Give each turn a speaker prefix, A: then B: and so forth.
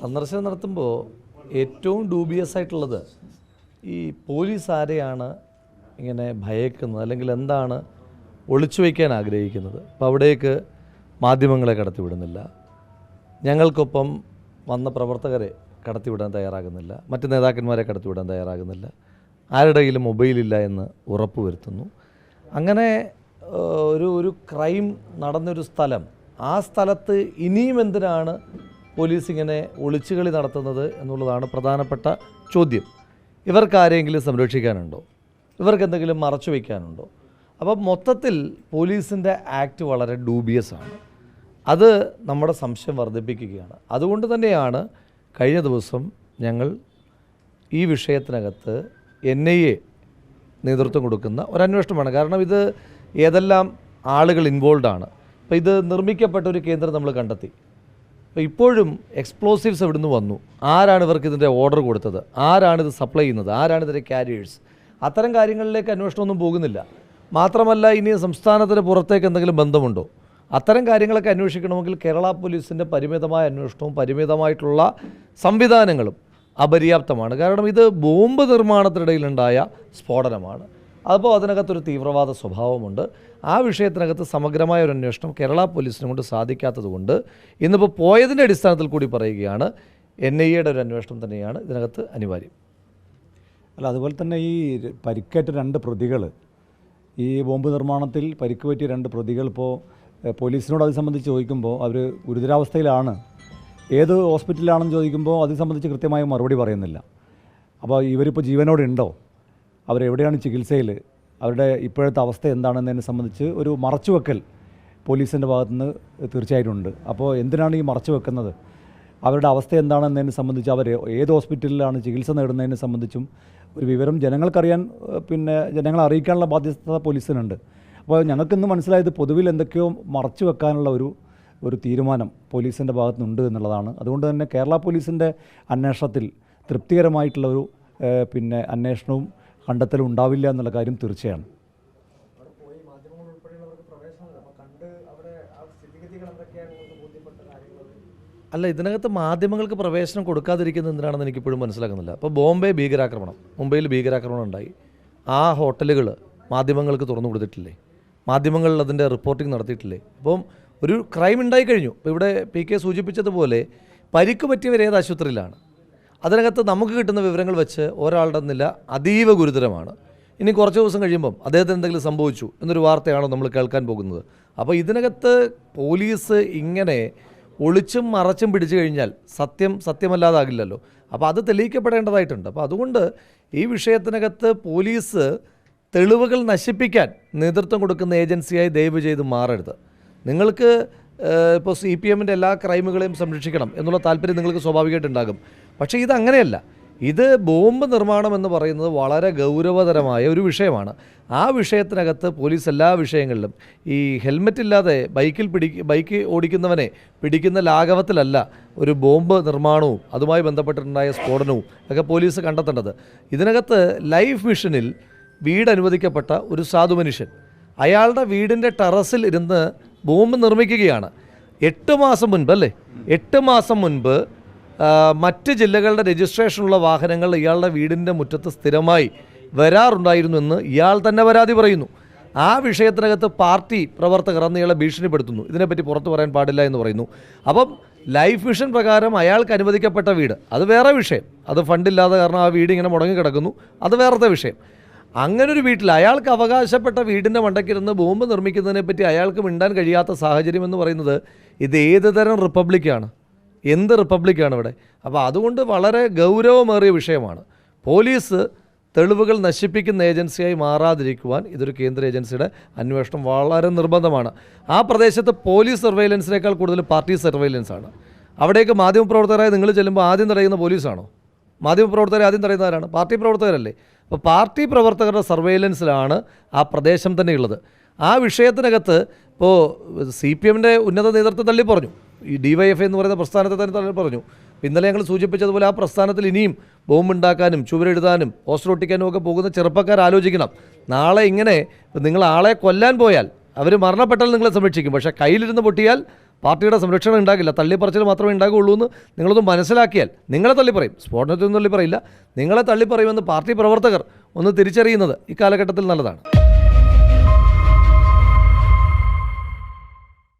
A: സന്ദർശനം നടത്തുമ്പോൾ ഏറ്റവും ഡൂബിയസ് ആയിട്ടുള്ളത് ഈ പോലീസ് ആരെയാണ് ഇങ്ങനെ ഭയക്കുന്നത്, അല്ലെങ്കിൽ എന്താണ് ഒളിച്ചു വയ്ക്കാൻ ആഗ്രഹിക്കുന്നത്. അപ്പോൾ അവിടേക്ക് മാധ്യമങ്ങളെ കടത്തിവിടുന്നില്ല, ഞങ്ങൾക്കൊപ്പം വന്ന പ്രവർത്തകരെ കടത്തിവിടാൻ തയ്യാറാകുന്നില്ല, മറ്റ് നേതാക്കന്മാരെ കടത്തിവിടാൻ തയ്യാറാകുന്നില്ല, ആരുടെ കയ്യിലും മൊബൈലില്ല എന്ന് ഉറപ്പ് വരുത്തുന്നു. അങ്ങനെ ഒരു ക്രൈം നടന്നൊരു സ്ഥലം, ആ സ്ഥലത്ത് ഇനിയും എന്തിനാണ് പോലീസ് ഇങ്ങനെ ഒളിച്ചുകളി നടത്തുന്നത് എന്നുള്ളതാണ് പ്രധാനപ്പെട്ട ചോദ്യം. ഇവർക്കാരെങ്കിലും സംരക്ഷിക്കാനുണ്ടോ, ഇവർക്ക് എന്തെങ്കിലും മറച്ചു വയ്ക്കാനുണ്ടോ? അപ്പം മൊത്തത്തിൽ പോലീസിൻ്റെ ആക്ട് വളരെ ഡൂബിയസ് ആണ്. അത് നമ്മുടെ സംശയം വർദ്ധിപ്പിക്കുകയാണ്. അതുകൊണ്ട് തന്നെയാണ് കഴിഞ്ഞ ദിവസം ഞങ്ങൾ ഈ വിഷയത്തിനകത്ത് NIA നേതൃത്വം കൊടുക്കുന്ന ഒരു അന്വേഷണമാണ്. കാരണം ഇത് ഏതെല്ലാം ആളുകൾ ഇൻവോൾവ് ആണ്. അപ്പോൾ ഇത് നിർമ്മിക്കപ്പെട്ട ഒരു കേന്ദ്രം നമ്മൾ കണ്ടെത്തി. അപ്പോൾ ഇപ്പോഴും എക്സ്പ്ലോസീവ്സ് എവിടെ നിന്ന് വന്നു, ആരാണ് ഇവർക്ക് ഇതിൻ്റെ ഓർഡർ കൊടുത്തത്, ആരാണിത് സപ്ലൈ ചെയ്യുന്നത്, ആരാണ് ഇതിൻ്റെ ക്യാരിയേഴ്സ്, അത്തരം കാര്യങ്ങളിലേക്ക് അന്വേഷണമൊന്നും പോകുന്നില്ല. മാത്രമല്ല ഇനി സംസ്ഥാനത്തിന് പുറത്തേക്ക് എന്തെങ്കിലും ബന്ധമുണ്ടോ, അത്തരം കാര്യങ്ങളൊക്കെ അന്വേഷിക്കണമെങ്കിൽ കേരള പോലീസിൻ്റെ പരിമിതമായ അന്വേഷണവും പരിമിതമായിട്ടുള്ള സംവിധാനങ്ങളും അപര്യാപ്തമാണ്. കാരണം ഇത് ബോംബ് നിർമ്മാണത്തിനിടയിലുണ്ടായ സ്ഫോടനമാണ്. അപ്പോൾ അതിനകത്തൊരു തീവ്രവാദ സ്വഭാവമുണ്ട്. ആ വിഷയത്തിനകത്ത് സമഗ്രമായ ഒരു അന്വേഷണം കേരള പോലീസിനെ കൊണ്ട് സാധിക്കാത്തത് കൊണ്ട് ഇന്നിപ്പോൾ പോയതിൻ്റെ അടിസ്ഥാനത്തിൽ കൂടി പറയുകയാണ് NIAയുടെ ഒരു അന്വേഷണം തന്നെയാണ് ഇതിനകത്ത് അനിവാര്യം.
B: അല്ല, അതുപോലെ തന്നെ ഈ പരിക്കേറ്റ 2 പ്രതികൾ, ഈ ബോംബ് നിർമ്മാണത്തിൽ പരിക്ക് പറ്റിയ 2 പ്രതികൾ ഇപ്പോൾ പോലീസിനോട് അത് സംബന്ധിച്ച് ചോദിക്കുമ്പോൾ അവർ ഗുരുതരാവസ്ഥയിലാണ്, ഏത് ഹോസ്പിറ്റലിലാണെന്ന് ചോദിക്കുമ്പോൾ അത് സംബന്ധിച്ച് കൃത്യമായ മറുപടി പറയുന്നില്ല. അപ്പോൾ ഇവരിപ്പോൾ ജീവനോടെ ഉണ്ടോ, അവരെവിടെയാണ് ചികിത്സയിൽ, അവരുടെ ഇപ്പോഴത്തെ അവസ്ഥ എന്താണെന്നതിനെ സംബന്ധിച്ച് ഒരു മറച്ചുവെക്കൽ പോലീസിൻ്റെ ഭാഗത്തുനിന്ന് തീർച്ചയായിട്ടും ഉണ്ട്. അപ്പോൾ എന്തിനാണ് ഈ മറച്ചു വെക്കുന്നത്, അവരുടെ അവസ്ഥ എന്താണെന്നതിനെ സംബന്ധിച്ച്, അവർ ഏത് ഹോസ്പിറ്റലിലാണ് ചികിത്സ നേടുന്നതിനെ സംബന്ധിച്ചും ഒരു വിവരം ജനങ്ങൾക്കറിയാൻ, പിന്നെ ജനങ്ങളെ അറിയിക്കാനുള്ള ബാധ്യത പോലീസിനുണ്ട്. അപ്പോൾ ഞങ്ങൾക്കിന്ന് മനസ്സിലായത് പൊതുവിൽ എന്തൊക്കെയോ മറച്ചു വെക്കാനുള്ള ഒരു തീരുമാനം പോലീസിൻ്റെ ഭാഗത്തുനിന്നുണ്ട് എന്നുള്ളതാണ്. അതുകൊണ്ട് തന്നെ കേരള പോലീസിൻ്റെ അന്വേഷണത്തിൽ തൃപ്തികരമായിട്ടുള്ള പിന്നെ അന്വേഷണവും കണ്ടെത്തലും ഉണ്ടാവില്ല എന്നുള്ള കാര്യം തീർച്ചയാണ്.
A: അല്ല, ഇതിനകത്ത് മാധ്യമങ്ങൾക്ക് പ്രവേശനം കൊടുക്കാതിരിക്കുന്നത് എന്തിനാണെന്ന് എനിക്കിപ്പോഴും മനസ്സിലാക്കുന്നില്ല. അപ്പോൾ ബോംബെ ഭീകരാക്രമണം, മുംബൈയിൽ ഭീകരാക്രമണം ഉണ്ടായി, ആ ഹോട്ടലുകൾ മാധ്യമങ്ങൾക്ക് തുറന്നു കൊടുത്തിട്ടില്ലേ, മാധ്യമങ്ങളിൽ അതിൻ്റെ റിപ്പോർട്ടിംഗ് നടത്തിയിട്ടില്ലേ? അപ്പം ഒരു ക്രൈം ഉണ്ടായി കഴിഞ്ഞു. ഇപ്പോൾ ഇവിടെ PK സൂചിപ്പിച്ചതുപോലെ പരിക്ക് പറ്റിയവർ ഏത് ആശുപത്രിയിലാണ്, അതിനകത്ത് നമുക്ക് കിട്ടുന്ന വിവരങ്ങൾ വെച്ച് ഒരാളുടെ നില അതീവ ഗുരുതരമാണ്. ഇനി കുറച്ച് ദിവസം കഴിയുമ്പം അദ്ദേഹത്തിന് എന്തെങ്കിലും സംഭവിച്ചു എന്നൊരു വാർത്തയാണോ നമ്മൾ കേൾക്കാൻ പോകുന്നത്? അപ്പോൾ ഇതിനകത്ത് പോലീസ് ഇങ്ങനെ ഒളിച്ചും മറച്ചും പിടിച്ചു കഴിഞ്ഞാൽ സത്യമല്ലാതാകില്ലല്ലോ. അപ്പോൾ അത് തെളിയിക്കപ്പെടേണ്ടതായിട്ടുണ്ട്. അപ്പോൾ അതുകൊണ്ട് ഈ വിഷയത്തിനകത്ത് പോലീസ് തെളിവുകൾ നശിപ്പിക്കാൻ നേതൃത്വം കൊടുക്കുന്ന ഏജൻസിയായി ദയവ് ചെയ്ത് മാറരുത്. നിങ്ങൾക്ക് ഇപ്പോൾ CPMൻ്റെ എല്ലാ ക്രൈമുകളെയും സംരക്ഷിക്കണം എന്നുള്ള താല്പര്യം നിങ്ങൾക്ക് സ്വാഭാവികമായിട്ടുണ്ടാകും. പക്ഷേ ഇതങ്ങനെയല്ല. ഇത് ബോംബ് നിർമ്മാണം എന്ന് പറയുന്നത് വളരെ ഗൗരവതരമായ ഒരു വിഷയമാണ്. ആ വിഷയത്തിനകത്ത് പോലീസ് എല്ലാ വിഷയങ്ങളിലും ഈ ഹെൽമെറ്റ് ഇല്ലാതെ ബൈക്ക് ഓടിക്കുന്നവനെ പിടിക്കുന്ന ലാഘവത്തിലല്ല ഒരു ബോംബ് നിർമ്മാണവും അതുമായി ബന്ധപ്പെട്ടിട്ടുണ്ടായ സ്ഫോടനവും ഒക്കെ പോലീസ് കണ്ടെത്തേണ്ടത്. ഇതിനകത്ത് ലൈഫ് മിഷനിൽ വീട് അനുവദിക്കപ്പെട്ട ഒരു സാധു മനുഷ്യൻ അയാളുടെ വീടിൻ്റെ ടെറസിൽ ഇരുന്ന് ബോംബ് നിർമ്മിക്കുകയാണ്. 8 മാസം മുൻപ്, അല്ലേ, 8 മാസം മുൻപ് മറ്റ് ജില്ലകളുടെ രജിസ്ട്രേഷനുള്ള വാഹനങ്ങൾ ഇയാളുടെ വീടിൻ്റെ മുറ്റത്ത് സ്ഥിരമായി വരാറുണ്ടായിരുന്നു എന്ന് ഇയാൾ തന്നെ പരാതി പറയുന്നു. ആ വിഷയത്തിനകത്ത് പാർട്ടി പ്രവർത്തകർ അന്ന് ഇയാളെ ഭീഷണിപ്പെടുത്തുന്നു, ഇതിനെപ്പറ്റി പുറത്തു പറയാൻ പാടില്ല എന്ന് പറയുന്നു. അപ്പം ലൈഫ് മിഷൻ പ്രകാരം അയാൾക്ക് അനുവദിക്കപ്പെട്ട വീട് അത് വേറെ വിഷയം, അത് ഫണ്ടില്ലാതെ കാരണം ആ വീട് ഇങ്ങനെ മുടങ്ങിക്കിടക്കുന്നു, അത് വേറത്തെ വിഷയം. അങ്ങനൊരു വീട്ടിൽ അയാൾക്ക് അവകാശപ്പെട്ട വീടിൻ്റെ മണ്ടയ്ക്കിരുന്ന് ബോംബ് നിർമ്മിക്കുന്നതിനെപ്പറ്റി അയാൾക്ക് മിണ്ടാൻ കഴിയാത്ത സാഹചര്യം എന്ന് പറയുന്നത് ഇത് ഏത് തരം റിപ്പബ്ലിക്കാണ്, എന്ത് റിപ്പബ്ലിക്കാണ് ഇവിടെ? അപ്പോൾ അതുകൊണ്ട് വളരെ ഗൗരവമേറിയ വിഷയമാണ്. പോലീസ് തെളിവുകൾ നശിപ്പിക്കുന്ന ഏജൻസിയായി മാറാതിരിക്കുവാൻ ഇതൊരു കേന്ദ്ര ഏജൻസിയുടെ അന്വേഷണം വളരെ നിർബന്ധമാണ്. ആ പ്രദേശത്ത് പോലീസ് സർവൈലൻസിനേക്കാൾ കൂടുതൽ പാർട്ടി സർവൈലൻസാണ്. അവിടേക്ക് മാധ്യമപ്രവർത്തകരായി നിങ്ങൾ ചെല്ലുമ്പോൾ ആദ്യം തടയുന്ന പോലീസാണോ? മാധ്യമപ്രവർത്തകരെ ആദ്യം തടയുന്നവരാണ് പാർട്ടി പ്രവർത്തകരല്ലേ? അപ്പോൾ പാർട്ടി പ്രവർത്തകരുടെ സർവൈലൻസിലാണ് ആ പ്രദേശം തന്നെയുള്ളത്. ആ വിഷയത്തിനകത്ത് ഇപ്പോൾ CPMൻ്റെ ഉന്നത നേതൃത്വം തള്ളി പറഞ്ഞു, ഈ DYFI എന്ന് പറയുന്ന പ്രസ്ഥാനത്തെ തന്നെ തള്ളി പറഞ്ഞു. ഇന്നലെ ഞങ്ങൾ സൂചിപ്പിച്ചതുപോലെ ആ പ്രസ്ഥാനത്തിൽ ഇനിയും ബോംബുണ്ടാക്കാനും ചുവരെഴുതാനും പോസ്റ്റർ ഒട്ടിക്കാനും ഒക്കെ പോകുന്ന ചെറുപ്പക്കാർ ആലോചിക്കണം. നാളെ ഇങ്ങനെ നിങ്ങൾ ആളെ കൊല്ലാൻ പോയാൽ അവർ മരണപ്പെട്ടാൽ നിങ്ങളെ സംരക്ഷിക്കും, പക്ഷേ കയ്യിലിരുന്ന് പൊട്ടിയാൽ പാർട്ടിയുടെ സംരക്ഷണം ഉണ്ടാകില്ല. തള്ളിപ്പറച്ചിൽ മാത്രമേ ഉണ്ടാകുള്ളൂ എന്ന് നിങ്ങളൊന്ന് മനസ്സിലാക്കിയാൽ, നിങ്ങളെ തള്ളിപ്പറയും, സ്ഫോടനത്തിൽ നിന്ന് തള്ളിപ്പറയില്ല, നിങ്ങളെ തള്ളിപ്പറയുമെന്ന് പാർട്ടി പ്രവർത്തകർ ഒന്ന് തിരിച്ചറിയുന്നത് ഈ കാലഘട്ടത്തിൽ നല്ലതാണ്.